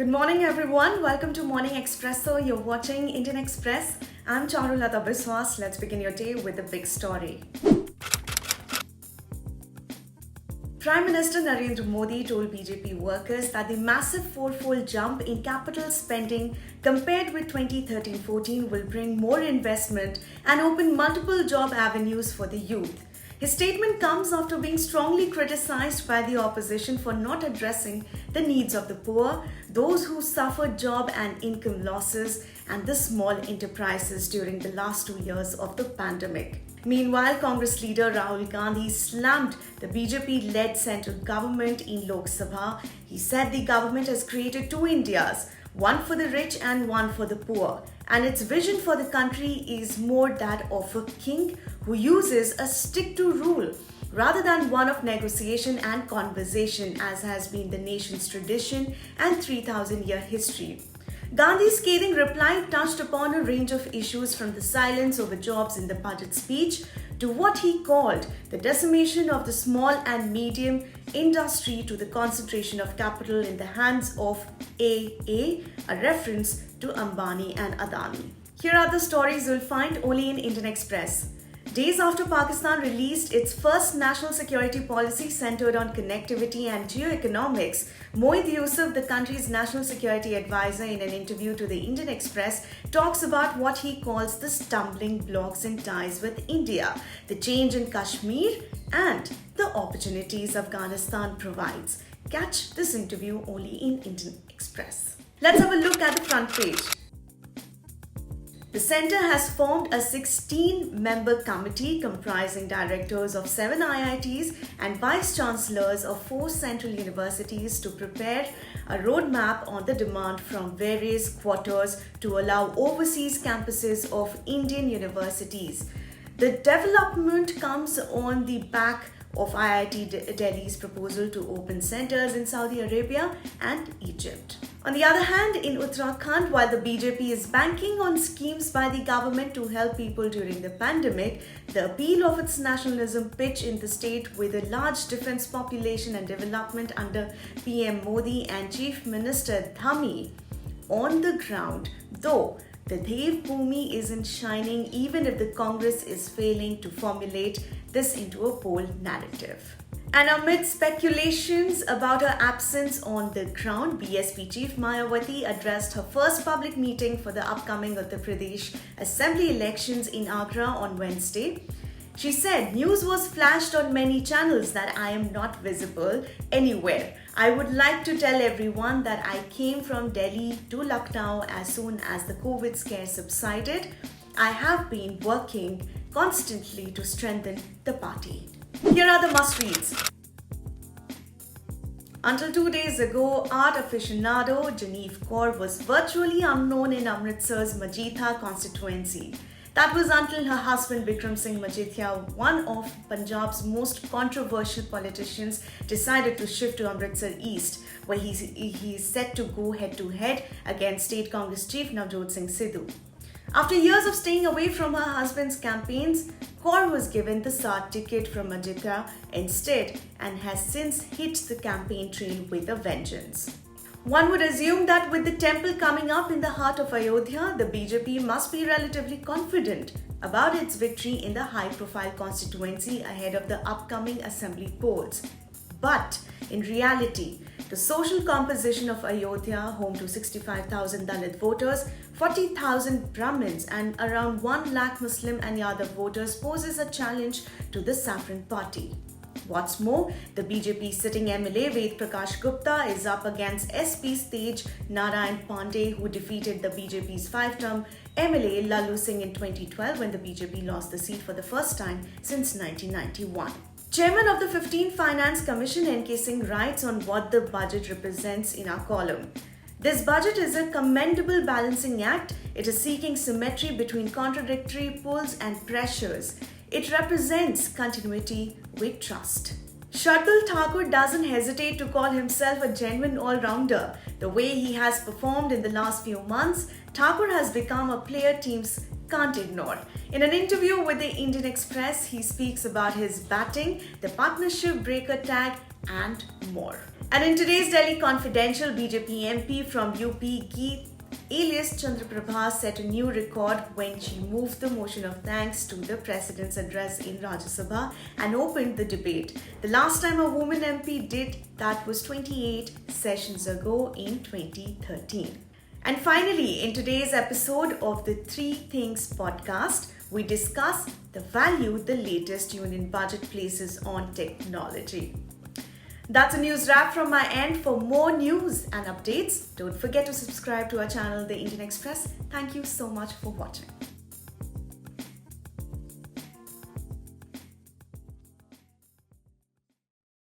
Good morning, everyone. Welcome to Morning Expresso. You're watching Indian Express. I'm Charulata Biswas. Let's begin your day with a big story. Prime Minister Narendra Modi told BJP workers that the massive fourfold jump in capital spending compared with 2013-14 will bring more investment and open multiple job avenues for the youth. His statement comes after being strongly criticized by the opposition for not addressing the needs of the poor, those who suffered job and income losses, and the small enterprises during the last 2 years of the pandemic. Meanwhile, Congress leader Rahul Gandhi slammed the BJP-led central government in Lok Sabha. He said the government has created two Indias, one for the rich and one for the poor. And its vision for the country is more that of a king who uses a stick to rule rather than one of negotiation and conversation, as has been the nation's tradition and 3,000-year history. Gandhi's scathing reply touched upon a range of issues from the silence over jobs in the budget speech to what he called the decimation of the small and medium industry to the concentration of capital in the hands of a reference to Ambani and Adani. Here are the stories you'll find only in Indian Express. Days after Pakistan released its first national security policy centered on connectivity and geoeconomics, Moeed Yusuf, the country's national security advisor, in an interview to the Indian Express, talks about what he calls the stumbling blocks in ties with India, the change in Kashmir, and the opportunities Afghanistan provides. Catch this interview only in Indian Express. Let's have a look at the front page. The centre has formed a 16-member committee comprising directors of 7 IITs and vice-chancellors of 4 central universities to prepare a roadmap on the demand from various quarters to allow overseas campuses of Indian universities. The development comes on the back of IIT Delhi's proposal to open centres in Saudi Arabia and Egypt. On the other hand, in Uttarakhand, while the BJP is banking on schemes by the government to help people during the pandemic, the appeal of its nationalism pitch in the state with a large defence population and development under PM Modi and Chief Minister Dhami on the ground, though the Dev Bhumi isn't shining even if the Congress is failing to formulate this into a poll narrative. And amid speculations about her absence on the ground, BSP Chief Mayawati addressed her first public meeting for the upcoming Uttar Pradesh Assembly elections in Agra on Wednesday. She said, "News was flashed on many channels that I am not visible anywhere. I would like to tell everyone that I came from Delhi to Lucknow as soon as the COVID scare subsided. I have been working constantly to strengthen the party." Here are the must-reads. Until 2 days ago, art aficionado Janeef Kaur was virtually unknown in Amritsar's Majitha constituency. That was until her husband Bikram Singh Majithia, one of Punjab's most controversial politicians, decided to shift to Amritsar East, where he is set to go head-to-head against State Congress Chief Navjot Singh Sidhu. After years of staying away from her husband's campaigns, Kaur was given the Saad ticket from Majitha instead and has since hit the campaign trail with a vengeance. One would assume that with the temple coming up in the heart of Ayodhya, the BJP must be relatively confident about its victory in the high-profile constituency ahead of the upcoming assembly polls. But in reality, the social composition of Ayodhya, home to 65,000 Dalit voters, 40,000 Brahmins and around 1 lakh Muslim and Yadav voters, poses a challenge to the Saffron party. What's more, the BJP sitting MLA Ved Prakash Gupta is up against SP's Tej Narayan Pandey, who defeated the BJP's 5-term MLA Lalu Singh in 2012 when the BJP lost the seat for the first time since 1991. Chairman of the 15th Finance Commission N.K. Singh writes on what the budget represents in our column. This budget is a commendable balancing act. It is seeking symmetry between contradictory pulls and pressures. It represents continuity with trust. Shardul Thakur doesn't hesitate to call himself a genuine all-rounder. The way he has performed in the last few months, Thakur has become a player teams can't ignore. In an interview with the Indian Express, he speaks about his batting, the partnership breaker tag, and more. And in today's Delhi Confidential, BJP MP from UP, Geet alias Chandraprabha set a new record when she moved the motion of thanks to the President's address in Rajya Sabha and opened the debate. The last time a woman MP did that was 28 sessions ago in 2013. And finally, in today's episode of the Three Things podcast, we discuss the value the latest union budget places on technology. That's a news wrap from my end. For more news and updates, don't forget to subscribe to our channel, The Indian Express. Thank you so much for watching.